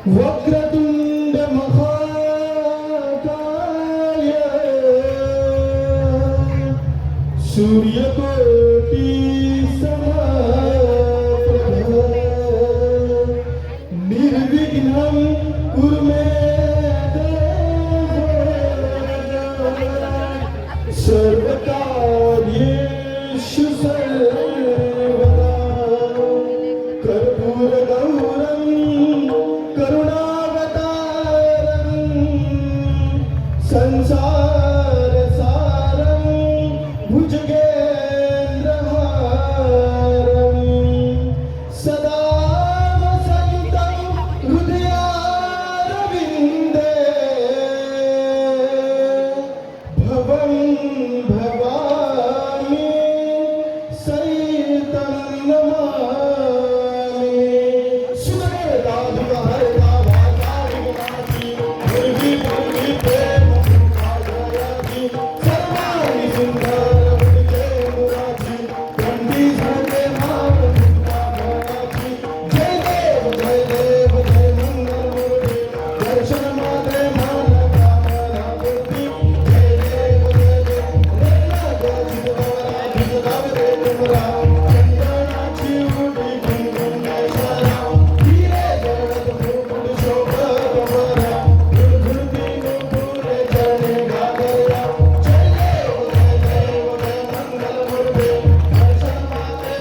वक्रतुंड महाकाय सूर्यकोटि समप्रभ निर्विघ्नं कुरु मे देव सर्वकार्येषु सर्वदा कर्पूरगौरं करुणावतारं संसारसारं भुजगेन्द्रहारं सदा वसन्तं हृदयारविन्दे भवं भवामि सहितं नमामि सुरेदाधिकारता वाचारिणाति निर्विघ्नं प्रेम सुखादयाति सर्वाणि सुन्दरमुखे मुराति गन्धी सर्वे मां सुखादयाति जय देव जय मंगलमूर्ति दर्शन मात्रे मानकामना बुद्धि जय देव रत्नागोचितवराधिगदावरे तुमरा चंदनाची उडी गुणगुणेश्वरा हिरे जगत मुकुट शोभतवरा गुरुधुती नुपुरे चरणे गागरा जय देव मंगलमूर्ति दर्शन मात्रे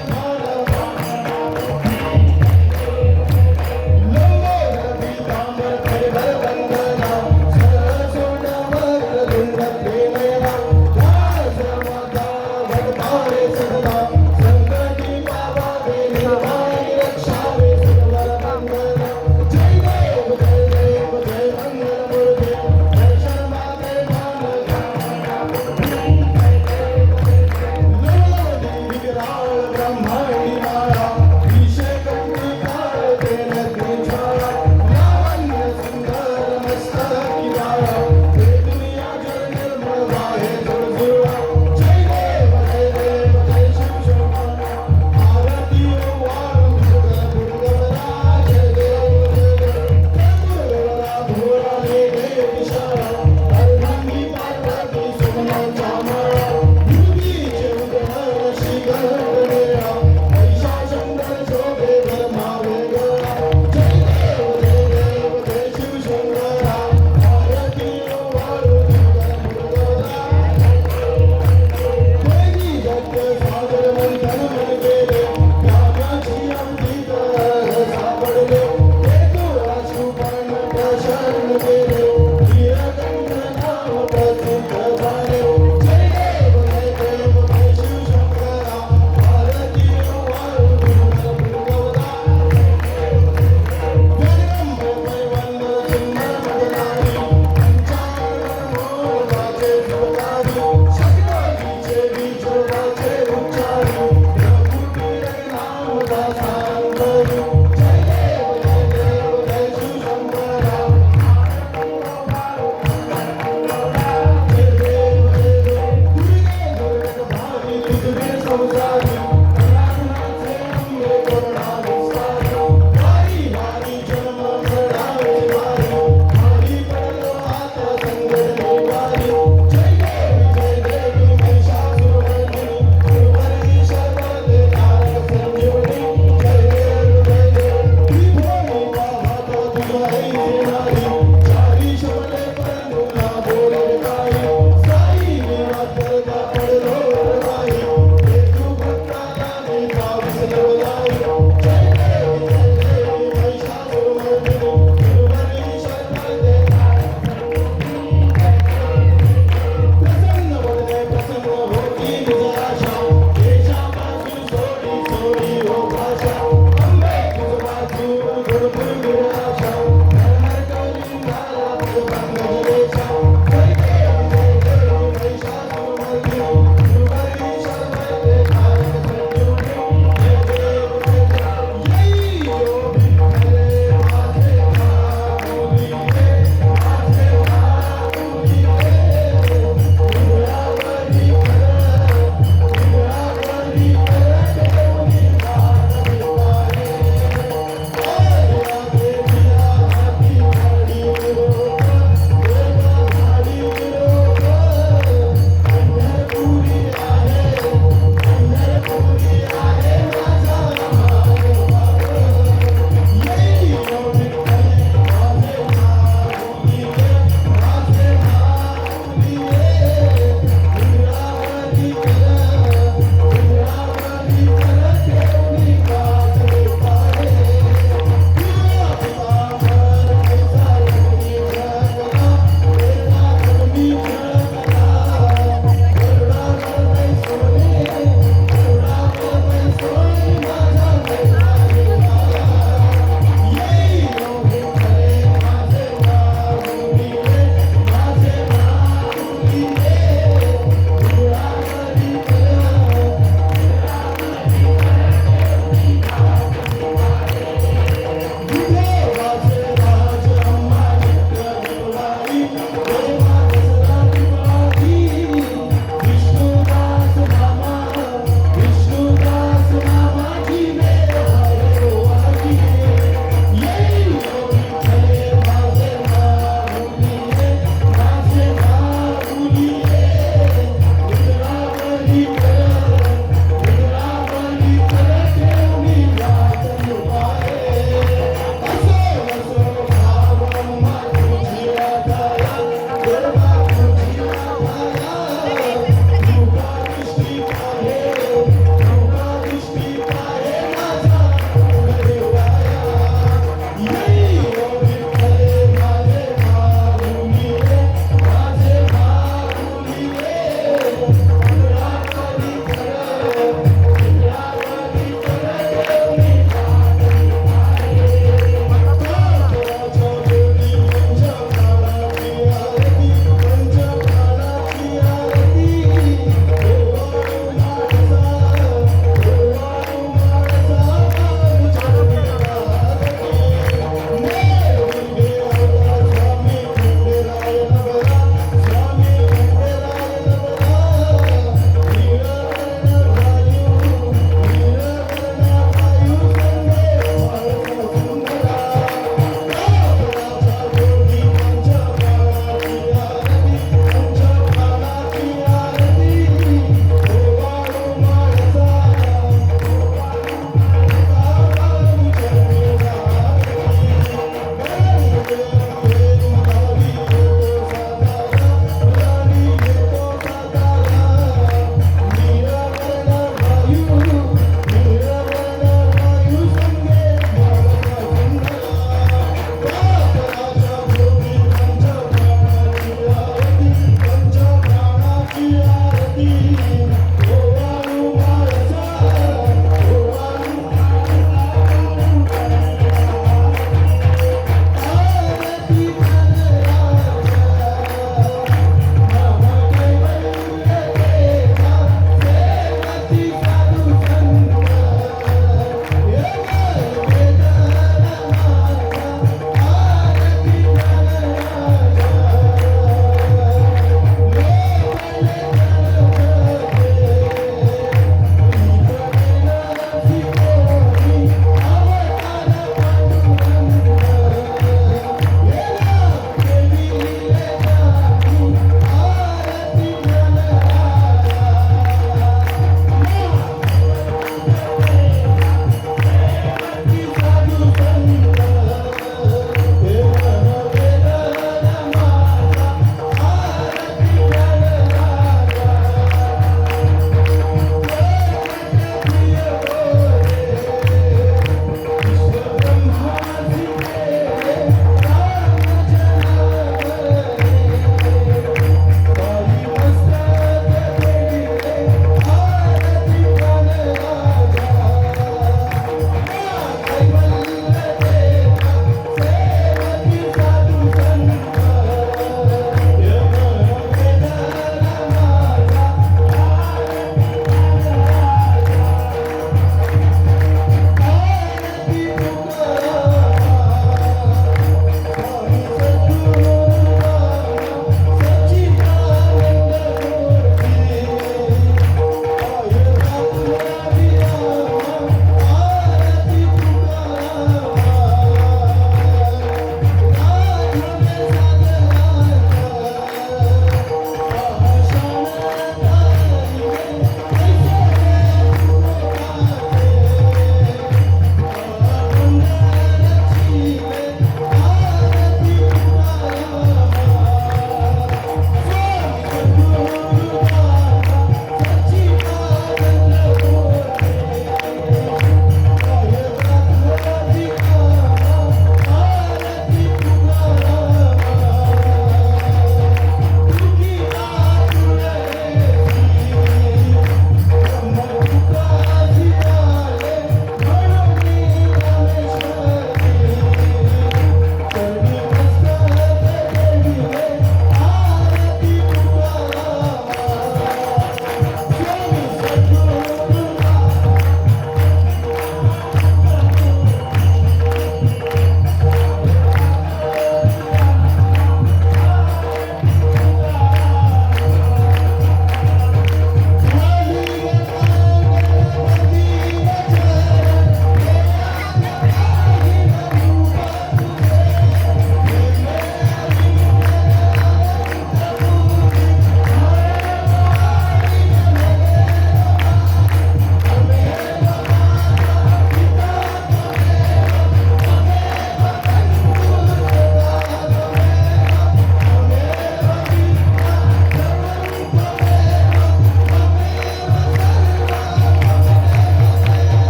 लंबोदर पीतांबर परिभर वंदना सरसोण वक्रतुंड प्रेमयना दासमाता भगवाने सदा संकटी पावावे निर्वाणी रक्षावे सर्वर मंगला जय देव जय मंगलमूर्ति दर्शन मात्रे लोधी विकराळ ब्रह्मांडी माया विषयकंठी काळते नग्न ज्वाला लावण्य सुंदर मस्तक किराया हे दुनिया जल निर्मळ वाहे जुळजुळवा जय देव जय शिवशंकरा आरती वाळू गुरुगवरा जय देव गुरुगवरा भोळा हे देव इशारा अर्धांगी पार्वती सुमना चामरा युगीचे उदहर श्री गणेया महिषासुंदर शोभे धर्मावे गळा जय देव जय शिवशंकरा आरती वाळू गुरुगवरा देवी जग सागर मंथन मन गेले ज्ञानाची अमृत सापडले हेतू अश्रुपान प्रसन्न केले नीलकंठ नाम प्रसिद्ध झाले जय देव जय शिवशंकरा आरती वाळू गुरुगवरा जगदंबे वंदन सुंदर मदनारी पंचानन मोहाचे सुधारी शक्तीचे बीजोडाचे उच्चारी प्रभुती नाम दासांतरी जय देव जय शिवशंकरा जय देव दुर्गे भारी तुझे संसारी अनाथनाथे अंबे करुणा विस्तारी वारी वारी जन्म चढावे वारी भारी पडलो आता संकट निवारी जय देव महिषासुरमर्दिनी गुरुवर्गी सर्वदे तारक संजीवनी जय देव त्रिभुवनी पाहतो तुझा ऐसे नारी चारी शोले परंतु ना बोले काही साई निवास करता पडलो रवाई हे तू भक्त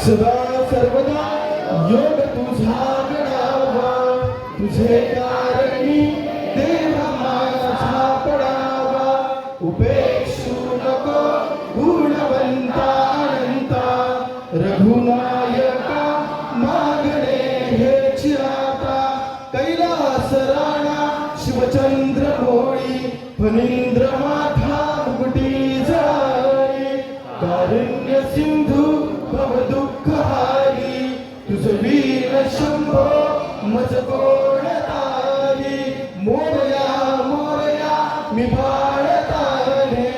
सदा सर्वदा योग तुझा घडावा, तुझे कारणी देव माझा पडावा. उपेक्षू नको गुणवंता अनंता, रघुनायका मागणे हेच आता. कैलास राणा शिवचंद्र भोळी, फणींद्र माथा मुकुटी जाळी. कारुण्य सिंधू भव दुःख हारी, तुझ वीर शंभो मज कोण तारी. मोरया मोरया मी बाळताने,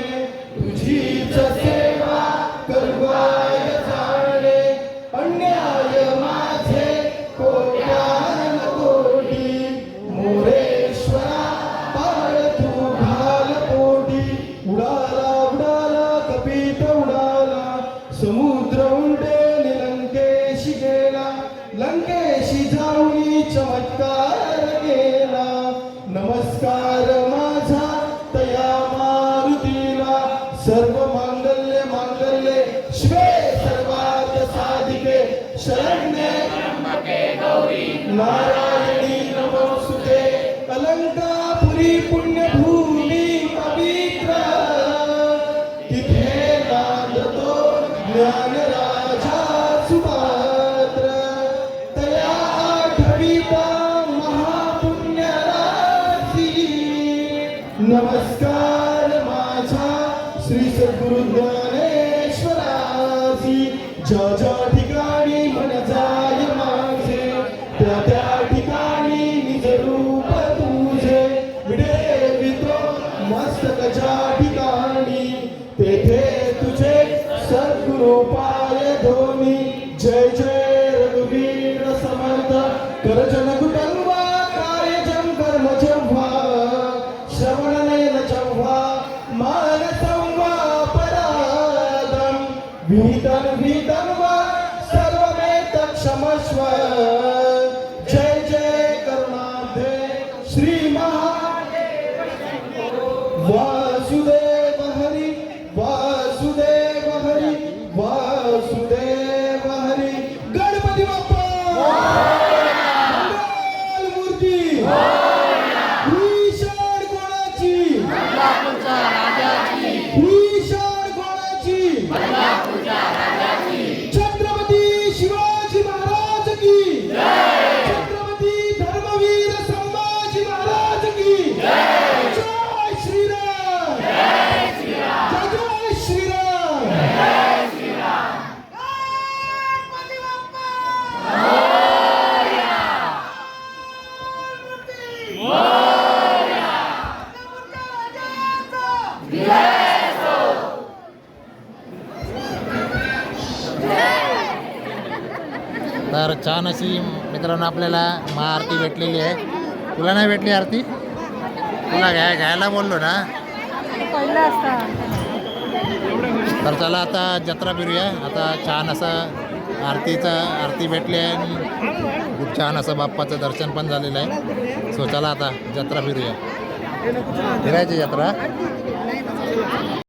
तुझीच सेवा करवाय जाणे. अन्याय माझे कोट्यान कोटी, मोरेश्वरा पाळ तू घाल पोटी. उडाला उडाला कपीत उडाला, समुद्र उंडेल लंकेशी गेला. लंकेशी जाऊनी चमत्कार केला. नमस्कार माझा तया मारुतीला. सर्व मांगल्य मांगल्ये शिवे सर्वार्थ साधिके, शरण्ये त्र्यंबके गौरी नारायणी नमोस्तुते. अलंकापुरी पुण्यभूमी पवित्र, तिथे नांदतो ज्ञानराजा सुपात्र. तया आठविता महापुण्य राशी, नमस्कार माझा श्री सद्गुरु ज्ञानेश्वरासी. ज्या ज्या ठिकाणी मन जाय माझे, त्या त्या ठिकाणी निज रूप तुझे. विडेवितो मस्तक ज्या ठिकाणी, तेथे तुझे सद्गुरु पाय धोनी. जय जय रघुवीर समर्थ, करजन कुटुंबा कार्यजम कर्म जेव्हा. श्रवणनेन जेव्हा मानसं वा परादं. विहितं वा सर्वमेत क्षमस्व. जय जय करुणाब्धे श्री महादेव वासुदेव हरी. वासुदेव हरी वासुदेव हरी. गणपती बाप्पा मंगलमूर्ती. भीषण कोणाची भीषण कोणाची. छत्रपती शिवाजी महाराज की, छत्रपती धर्मवीर संभाजी महाराज की. जय श्रीराम, जय जय श्रीराम. तर छान अशी मित्रांनो आपल्याला महाआरती भेटलेली आहे. तुला नाही भेटली आरती? तुला घ्यायला बोललो ना. तर चला आता जत्रा फिरूया. आता छान असं आरती भेटली आहे आणि खूप छान असं बाप्पाचं दर्शन पण झालेलं आहे. सो चला आता जत्रा फिरूया. फिरायची जत्रा.